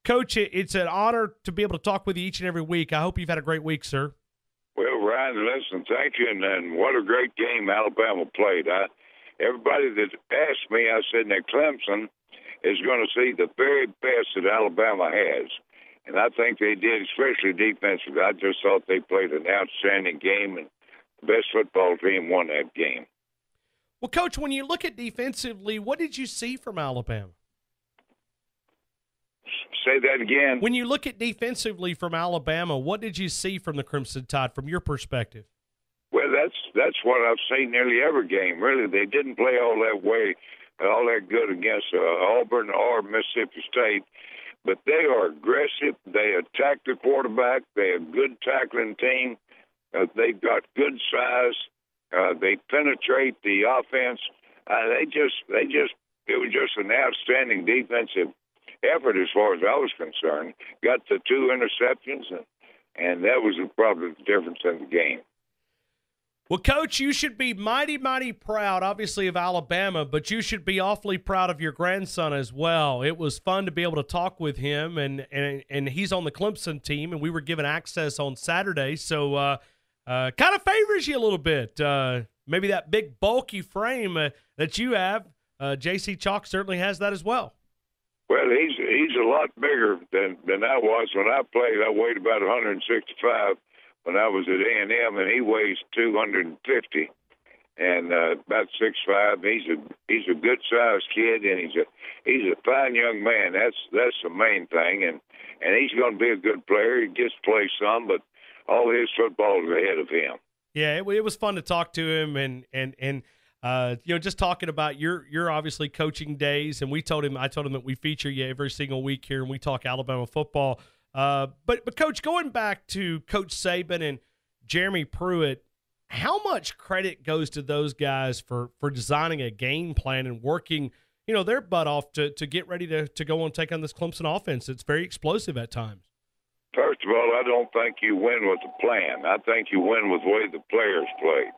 Coach, it's an honor to be able to talk with you each and every week. I hope you've had a great week, sir. Well, Ryan, listen, thank you, and what a great game Alabama played. Everybody that asked me, I said that Clemson is going to see the very best that Alabama has, and I think they did, especially defensively. I just thought they played an outstanding game, and the best football team won that game. Well, Coach, when you look at defensively, what did you see from Alabama? Say that again. When you look at defensively from Alabama, what did you see from the Crimson Tide from your perspective? Well, that's what I've seen nearly every game. Really, they didn't play all that good against Auburn or Mississippi State, but they are aggressive. They attack the quarterback. They're a good tackling team. They've got good size. They penetrate the offense. It was just an outstanding defensive effort as far as I was concerned. Got the 2 interceptions, and that was probably the difference in the game. Well, Coach, you should be mighty, mighty proud, obviously, of Alabama, but you should be awfully proud of your grandson as well. It was fun to be able to talk with him, and he's on the Clemson team, and we were given access on Saturday, so kind of favors you a little bit. Maybe that big, bulky frame that you have, J.C. Chalk certainly has that as well. Well, he's a lot bigger than I was when I played. I weighed about 165 when I was at A&M, and he weighs 250 and about 6'5". He's a good sized kid, and he's a fine young man. That's the main thing, and he's going to be a good player. He gets to play some, but all his football is ahead of him. Yeah, it was fun to talk to him, and just talking about your obviously coaching days, and I told him that we feature you every single week here, and we talk Alabama football. But Coach, going back to Coach Saban and Jeremy Pruitt, how much credit goes to those guys for designing a game plan and working, their butt off to get ready to go and take on this Clemson offense? It's very explosive at times. First of all, I don't think you win with a plan. I think you win with the way the players played.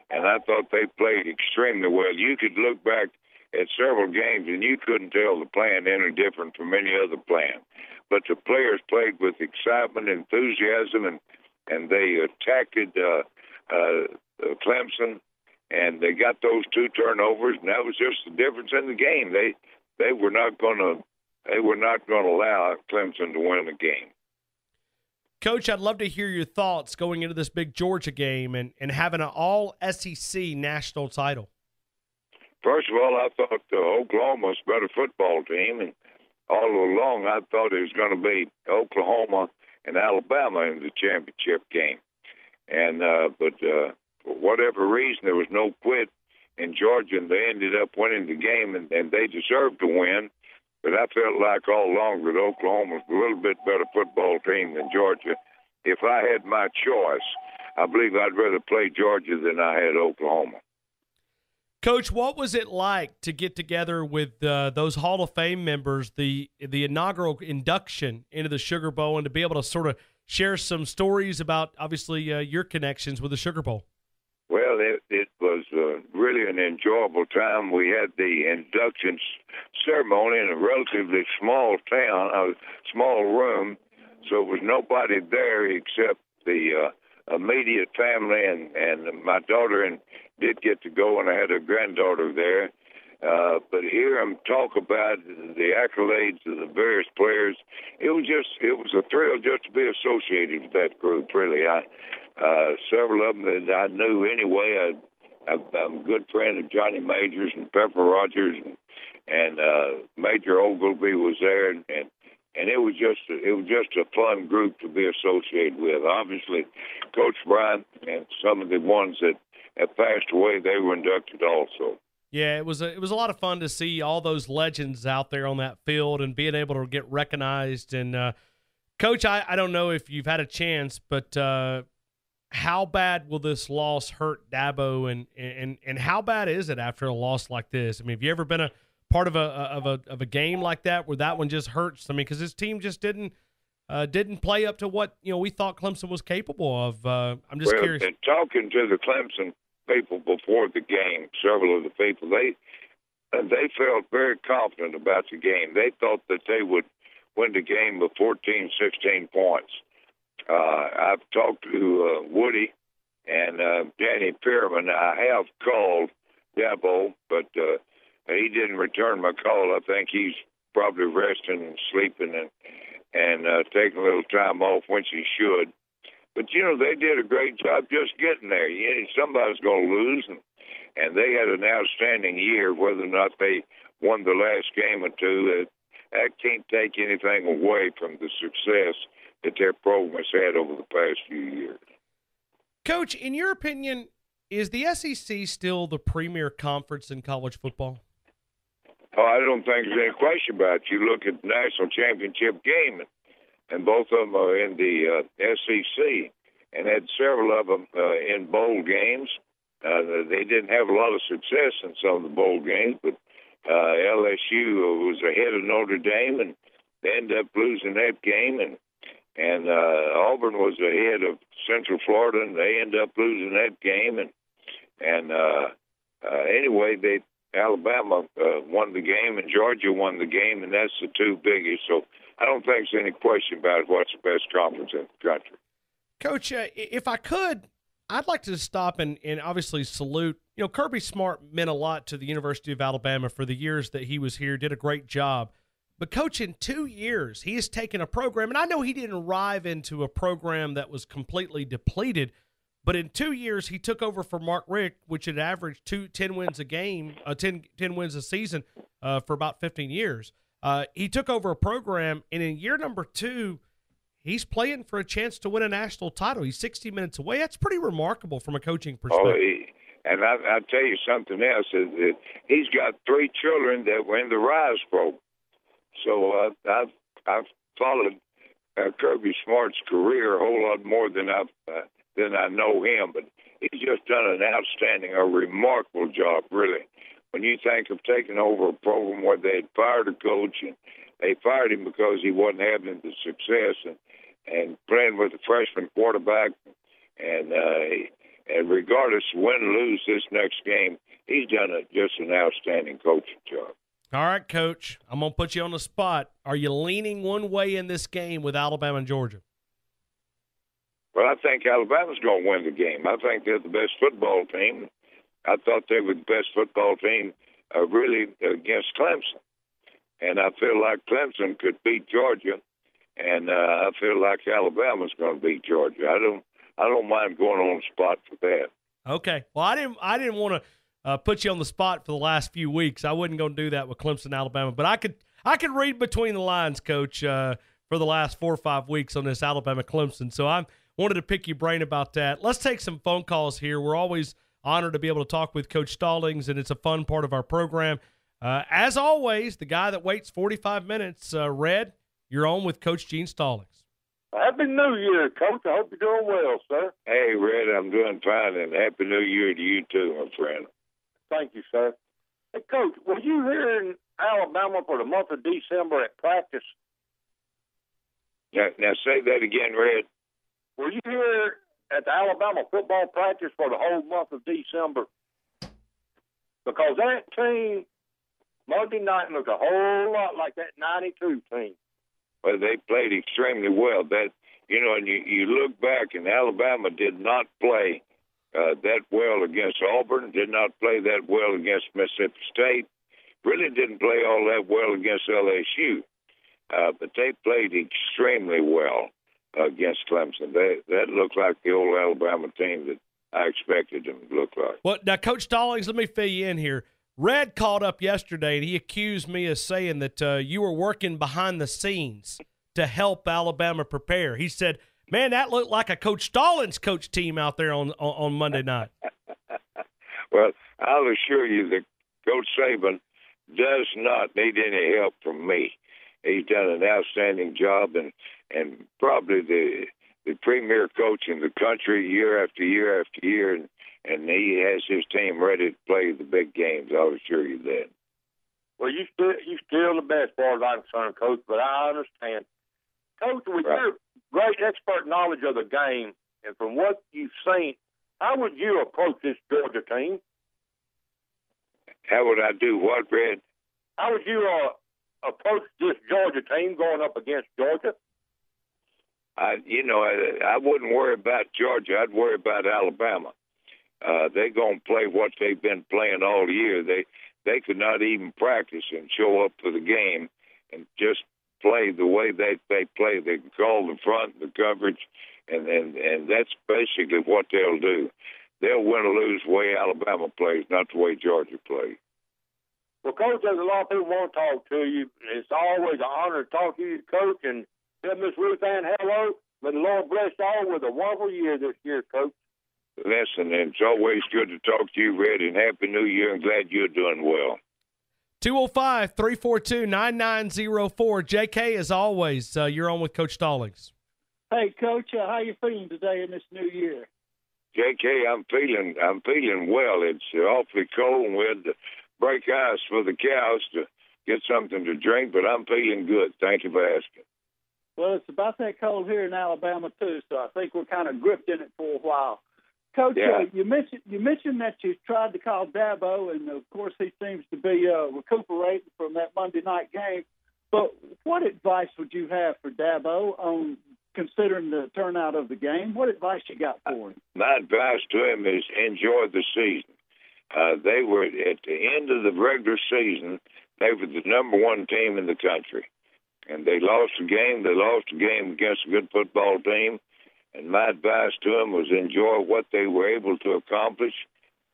And I thought they played extremely well. You could look back at several games, and you couldn't tell the plan any different from any other plan. But the players played with excitement, enthusiasm, and they attacked Clemson, and they got those 2 turnovers, and that was just the difference in the game. They were not going to allow Clemson to win the game. Coach, I'd love to hear your thoughts going into this big Georgia game and having an all-SEC national title. First of all, I thought Oklahoma was a better football team, and all along I thought it was going to be Oklahoma and Alabama in the championship game. And but for whatever reason, there was no quit in Georgia, and they ended up winning the game, and they deserved to win. But I felt like all along that Oklahoma was a little bit better football team than Georgia. If I had my choice, I believe I'd rather play Georgia than I had Oklahoma. Coach, what was it like to get together with those Hall of Fame members, the inaugural induction into the Sugar Bowl, and to be able to sort of share some stories about, obviously, your connections with the Sugar Bowl? Well, it was really an enjoyable time. We had the induction ceremony in a relatively small town, a small room, so there was nobody there except the immediate family and my daughter, and did get to go, and I had a granddaughter there. But hear them talk about the accolades of the various players. It was a thrill just to be associated with that group, really. Several of them that I knew anyway. I'm a good friend of Johnny Majors and Pepper Rogers, and Major Ogilvy was there, and it was just a fun group to be associated with. Obviously, Coach Bryant and some of the ones that have passed away, they were inducted also. Yeah, it was a lot of fun to see all those legends out there on that field and being able to get recognized. And Coach, I don't know if you've had a chance, but how bad will this loss hurt Dabo, and how bad is it after a loss like this? I mean, have you ever been a part of a game like that where that one just hurts? I mean, because his team just didn't play up to what we thought Clemson was capable of. I'm just curious. And talking to the Clemson people before the game, several of the people, they felt very confident about the game. They thought that they would win the game with 14, 16 points. I've talked to Woody and Danny Pearman. I have called Dabo, but he didn't return my call. I think he's probably resting and sleeping and taking a little time off, which he should. But, they did a great job just getting there. Somebody's going to lose, and they had an outstanding year. Whether or not they won the last game or two, that can't take anything away from the success that their program has had over the past few years. Coach, in your opinion, is the SEC still the premier conference in college football? Oh, I don't think there's any question about it. You look at the national championship game, and both of them are in the SEC, and had several of them in bowl games. They didn't have a lot of success in some of the bowl games, but LSU was ahead of Notre Dame, and they ended up losing that game, and Auburn was ahead of Central Florida, and they ended up losing that game, and anyway, Alabama won the game, and Georgia won the game, and that's the two biggest. So I don't think there's any question about what's the best conference in the country. Coach, if I could, I'd like to stop and obviously salute. Kirby Smart meant a lot to the University of Alabama for the years that he was here, did a great job. But, Coach, in 2 years, he has taken a program, and I know he didn't arrive into a program that was completely depleted, but in 2 years, he took over for Mark Richt, which had averaged 10 wins a game, 10 wins a season for about 15 years. He took over a program, and in year number 2, he's playing for a chance to win a national title. He's 60 minutes away. That's pretty remarkable from a coaching perspective. And I'll tell you something else. Is that he's got 3 children that were in the RISE program. So I've followed Kirby Smart's career a whole lot more than I know him. But he's just done an outstanding, a remarkable job, really. When you think of taking over a program where they had fired a coach, and they fired him because he wasn't having the success, and playing with a freshman quarterback, and regardless of win or lose this next game, he's done just an outstanding coaching job. All right, Coach, I'm going to put you on the spot. Are you leaning one way in this game with Alabama and Georgia? Well, I think Alabama's going to win the game. I think they're the best football team. I thought they were the best football team really against Clemson. And I feel like Clemson could beat Georgia, and I feel like Alabama's going to beat Georgia. I don't mind going on the spot for that. Okay. Well, I didn't want to put you on the spot for the last few weeks. I wasn't going to do that with Clemson, Alabama, but I could read between the lines, Coach, for the last 4 or 5 weeks on this Alabama Clemson. So I wanted to pick your brain about that. Let's take some phone calls here. We're always honored to be able to talk with Coach Stallings, and it's a fun part of our program. As always, the guy that waits 45 minutes, Red, you're on with Coach Gene Stallings. Happy New Year, Coach. I hope you're doing well, sir. Hey, Red, I'm doing fine, and Happy New Year to you too, my friend. Thank you, sir. Hey, Coach, were you here in Alabama for the month of December at practice? Now say that again, Red. Were you here at the Alabama football practice for the whole month of December? Because that team Monday night looked a whole lot like that 92 team. Well, they played extremely well. That and you look back, and Alabama did not play that well against Auburn, did not play that well against Mississippi State, really didn't play all that well against LSU. But they played extremely well against Clemson. That looked like the old Alabama team that I expected them to look like. Well, now, Coach Stallings, let me fill you in here. Red called up yesterday, and he accused me of saying that you were working behind the scenes to help Alabama prepare. He said, man, that looked like a Coach Stallings coach team out there on Monday night. Well, I'll assure you that Coach Saban does not need any help from me. He's done an outstanding job, and probably the premier coach in the country year after year after year, and he has his team ready to play the big games. I'll assure you that. Well, you still the best, as far as I'm concerned, Coach, but I understand. Coach, with your great expert knowledge of the game, and from what you've seen, how would you approach this Georgia team? How would I do what, Red? How would you approach this Georgia team going up against Georgia? I wouldn't worry about Georgia. I'd worry about Alabama. They're going to play what they've been playing all year. They could not even practice and show up for the game and just play the way they play. They can call the front, the coverage, and that's basically what they'll do. They'll win or lose the way Alabama plays, not the way Georgia plays. Well, Coach, there's a lot of people want to talk to you. It's always an honor to talk to you, Coach, and tell Miss Ruth Ann hello. May the Lord bless all with a wonderful year this year, Coach. Listen, and it's always good to talk to you, Red, and Happy New Year, and glad you're doing well. 205-342-9904. JK, as always, you're on with Coach Stallings. Hey, Coach, how you feeling today in this new year? JK, I'm feeling well. It's awfully cold, and we had to break ice for the cows to get something to drink, but I'm feeling good. Thank you for asking. Well, it's about that cold here in Alabama, too, so I think we're kind of gripped in it for a while. Coach, yeah. You mentioned that you tried to call Dabo, and, of course, he seems to be recuperating from that Monday night game. But what advice would you have for Dabo on considering the turnout of the game? What advice you got for him? My advice to him is enjoy the season. They were, at the end of the regular season, they were the number one team in the country. And they lost the game. They lost the game against a good football team. And my advice to them was enjoy what they were able to accomplish,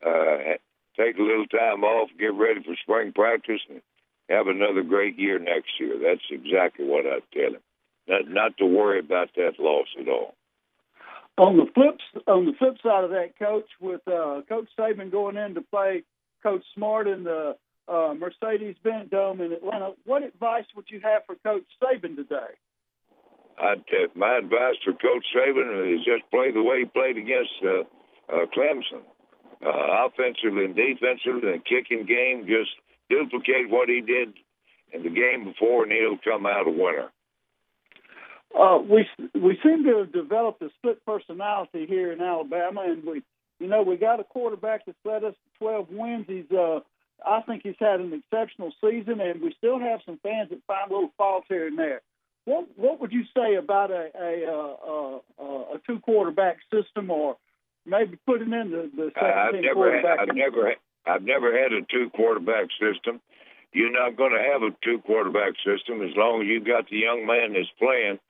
take a little time off, get ready for spring practice, and have another great year next year. That's exactly what I'd tell him. Not to worry about that loss at all. On the flip side of that, Coach, with Coach Saban going in to play Coach Smart in the Mercedes-Benz Dome in Atlanta, what advice would you have for Coach Saban today? My advice for Coach Saban is just play the way he played against Clemson. Offensively and defensively and kicking game, just duplicate what he did in the game before, and he'll come out a winner. We seem to have developed a split personality here in Alabama, and we got a quarterback that's led us to 12 wins. I think he's had an exceptional season, and we still have some fans that find little faults here and there. What would you say about a two quarterback system, or maybe putting in the second quarterback? I've never had a two quarterback system. You're not going to have a two quarterback system as long as you got the young man that's playing.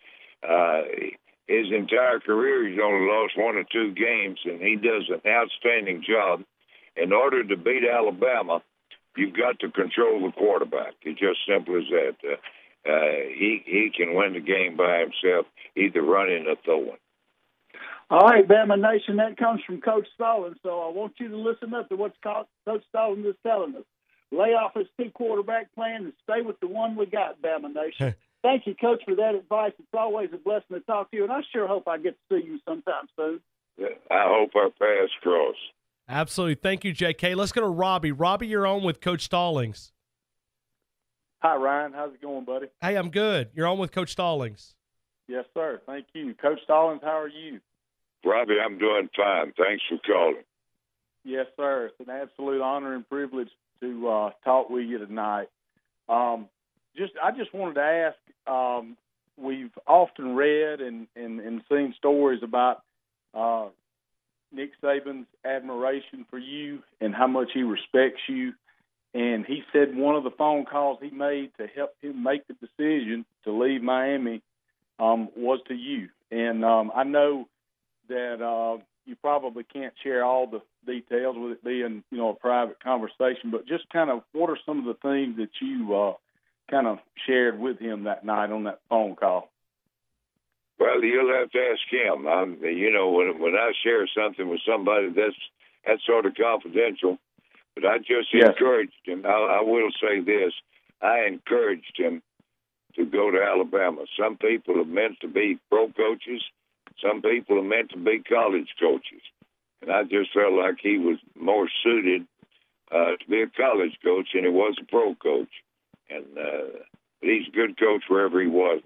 His entire career, he's only lost one or two games, and he does an outstanding job. In order to beat Alabama, you've got to control the quarterback. It's just simple as that. He can win the game by himself, either running or throwing. All right, Bama Nation, that comes from Coach Stallings, so I want you to listen up to what Coach Stallings is telling us. Lay off his two-quarterback plan and stay with the one we got, Bama Nation. Thank you, Coach, for that advice. It's always a blessing to talk to you, and I sure hope I get to see you sometime soon. I hope our paths cross. Absolutely. Thank you, JK. Let's go to Robbie. Robbie, you're on with Coach Stallings. Hi, Ryan. How's it going, buddy? Hey, I'm good. You're on with Coach Stallings. Yes, sir. Thank you. Coach Stallings, how are you? Robbie, I'm doing fine. Thanks for calling. Yes, sir. It's an absolute honor and privilege to talk with you tonight. I just wanted to ask, we've often read and seen stories about Nick Saban's admiration for you and how much he respects you. And he said one of the phone calls he made to help him make the decision to leave Miami was to you. And I know that you probably can't share all the details with it being, a private conversation, but just kind of what are some of the things that you kind of shared with him that night on that phone call? Well, you'll have to ask him. When I share something with somebody, that's sort of confidential. But I just encouraged him. I will say this. I encouraged him to go to Alabama. Some people are meant to be pro coaches. Some people are meant to be college coaches. And I just felt like he was more suited to be a college coach than he was a pro coach. And he's a good coach wherever he was.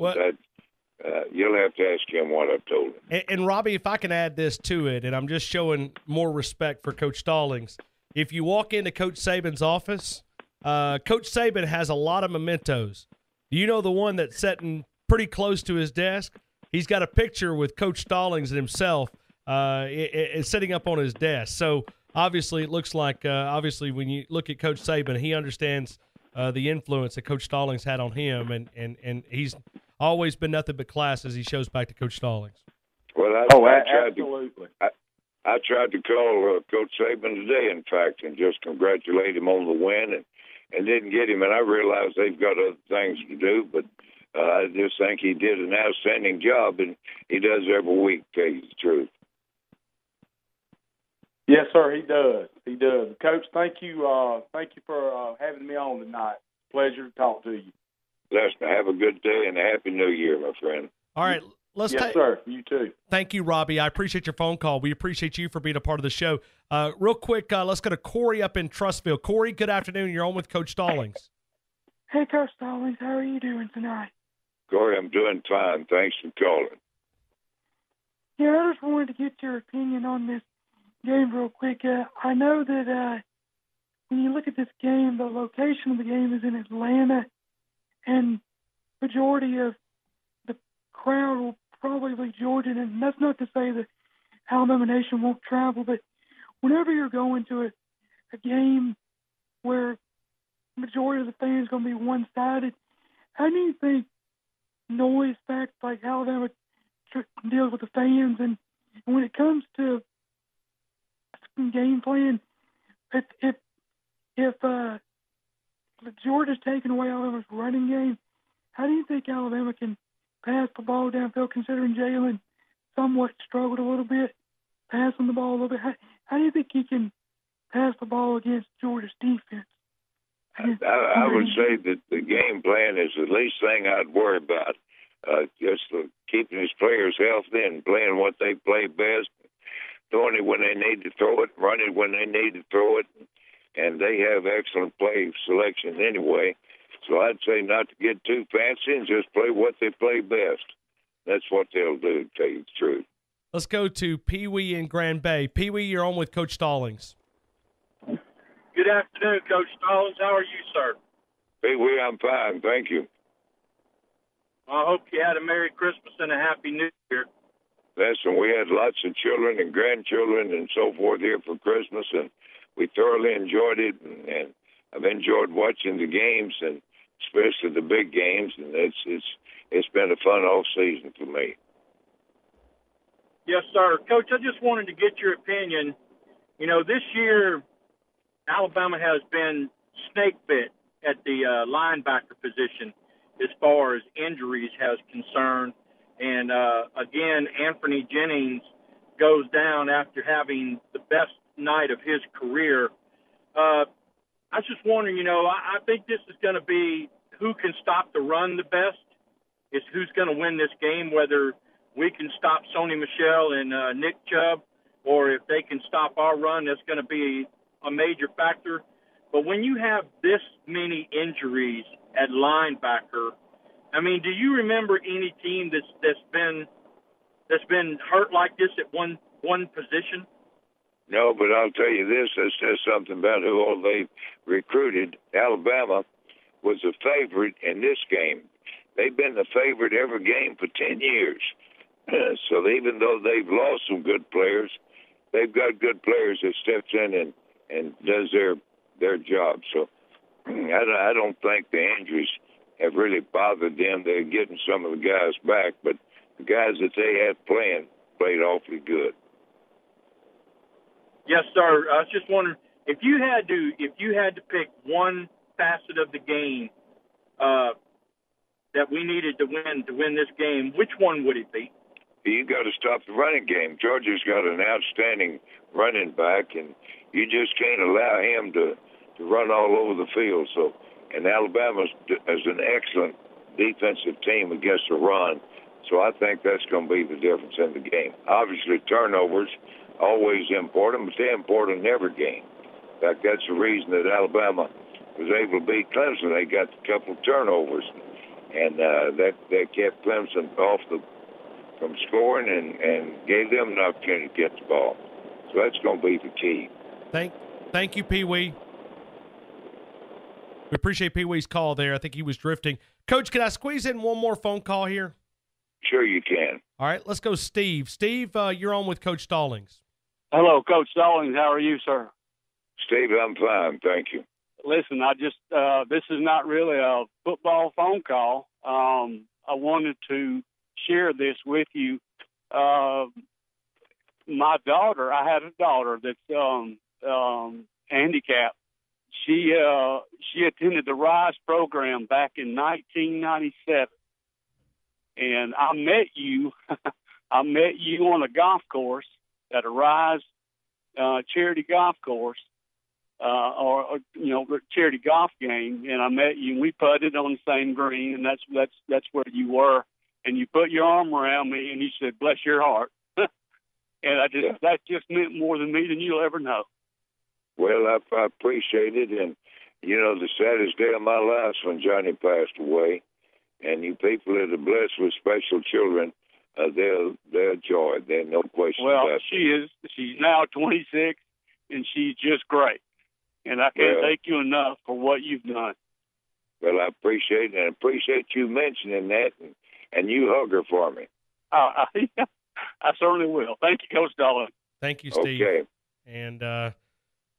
You'll have to ask him what I told him. And Robbie, if I can add this to it, and I'm just showing more respect for Coach Stallings, if you walk into Coach Saban's office, Coach Saban has a lot of mementos Do you know the one that's sitting pretty close to his desk? He's got a picture with Coach Stallings and himself sitting up on his desk. So obviously it looks like obviously when you look at Coach Saban, he understands the influence that Coach Stallings had on him, and he's always been nothing but class as he shows back to Coach Stallings. Well, absolutely. I tried to call Coach Saban today, in fact, and just congratulate him on the win, and didn't get him. And I realize they've got other things to do, but I just think he did an outstanding job, and he does every week, to tell you the truth. Yes, sir, he does. He does. Coach, thank you for having me on tonight. Pleasure to talk to you. Listen, have a good day and a happy New Year, my friend. All right. Yes, sir. You too. Thank you, Robbie. I appreciate your phone call. We appreciate you for being a part of the show. Real quick, let's go to Corey up in Trussville. Corey, good afternoon. You're on with Coach Stallings. Hey, Coach Stallings. How are you doing tonight? Corey, I'm doing fine. Thanks for calling. Yeah, I just wanted to get your opinion on this game real quick. I know that when you look at this game, the location of the game is in Atlanta, and majority of the crowd will probably be Georgian, and that's not to say that Alabama Nation won't travel, but whenever you're going to a game where the majority of the fans are going to be one-sided, how do you think noise facts like Alabama deals with the fans, and when it comes to game plan, if Georgia's taking away Alabama's running game, how do you think Alabama can pass the ball downfield, considering Jalen somewhat struggled a little bit passing the ball a little bit? How do you think he can pass the ball against Georgia's defense? I would say that the game plan is the least thing I'd worry about. Just keeping his players healthy and playing what they play best, throwing it when they need to throw it, running when they need to throw it, and they have excellent play selection anyway. So I'd say not to get too fancy and just play what they play best. That's what they'll do, to tell you the truth. Let's go to Pee Wee in Grand Bay. Pee Wee, you're on with Coach Stallings. Good afternoon, Coach Stallings. How are you, sir? Pee Wee, I'm fine. Thank you. I hope you had a Merry Christmas and a Happy New Year. Listen, we had lots of children and grandchildren and so forth here for Christmas, and we thoroughly enjoyed it. And I've enjoyed watching the games, and especially the big games. And it's been a fun off season for me. Yes, sir. Coach, I just wanted to get your opinion. You know, this year Alabama has been snake bit at the linebacker position as far as injuries has concerned. And, again, Anthony Jennings goes down after having the best night of his career. I was just wondering, you know, I think this is going to be who can stop the run the best is who's going to win this game, whether we can stop Sony Michel and Nick Chubb, or if they can stop our run, that's going to be a major factor. But when you have this many injuries at linebacker, I mean, do you remember any team that's been hurt like this at one position? No, but I'll tell you this. That says something about who all they recruited. Alabama was a favorite in this game. They've been the favorite every game for 10 years. So even though they've lost some good players, they've got good players that steps in and does their job. So I don't think the injuries have really bothered them. They're getting some of the guys back, but the guys that they had played awfully good. Yes, sir. I was just wondering if you had to pick one facet of the game that we needed to win this game, which one would it be? You got to stop the running game. Georgia's got an outstanding running back, and you just can't allow him to run all over the field. So, and Alabama is an excellent defensive team against the run. So I think that's going to be the difference in the game. Obviously, turnovers always important, but they're important in every game. In fact, that's the reason that Alabama was able to beat Clemson. They got a couple of turnovers, and that kept Clemson from scoring and gave them an opportunity to get the ball. So that's going to be the key. Thank you, Pee Wee. We appreciate Pee Wee's call there. I think he was drifting. Coach, can I squeeze in one more phone call here? Sure you can. All right, let's go Steve. Steve, you're on with Coach Stallings. Hello, Coach Stallings. How are you, sir? Steve, I'm fine. Thank you. Listen, I just this is not really a football phone call. I wanted to share this with you. My daughter, I had a daughter that's handicapped. She attended the RISE program back in 1997, and I met you. I met you on a golf course at a RISE charity golf course, or charity golf game, and I met you. And we putted on the same green, and that's where you were. And you put your arm around me, and you said, "Bless your heart." And that just meant more than me than you'll ever know. Well, I appreciate it, and the saddest day of my life when Johnny passed away. And you people that are blessed with special children, they're joy. There's no question about it. Well, she's now 26, and she's just great. And I can't thank you enough for what you've done. Well, I appreciate it, and I appreciate you mentioning that, and you hug her for me. I certainly will. Thank you, Coach Stallings. Thank you, Steve. Okay. And,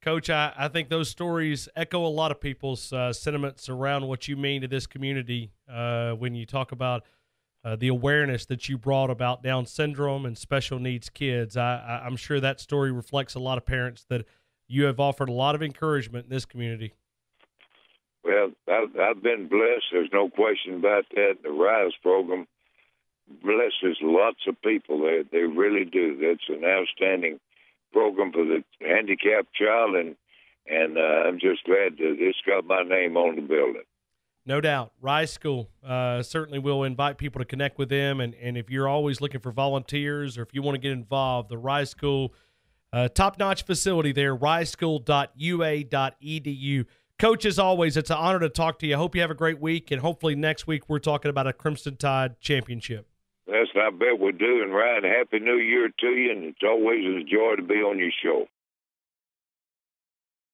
Coach, I think those stories echo a lot of people's sentiments around what you mean to this community when you talk about the awareness that you brought about Down syndrome and special needs kids. I'm sure that story reflects a lot of parents that you have offered a lot of encouragement in this community. Well, I've been blessed. There's no question about that. The RISE program blesses lots of people. They really do. That's an outstanding program for the handicapped child, and I'm just glad that it's got my name on the building. No doubt. RISE School certainly will invite people to connect with them, and if you're always looking for volunteers or if you want to get involved, the RISE School, top-notch facility there, riseschool.ua.edu. Coach, as always, it's an honor to talk to you. I hope you have a great week, and hopefully next week we're talking about a Crimson Tide championship. Yes, I bet we do. And Ryan, Happy New Year to you, and it's always a joy to be on your show.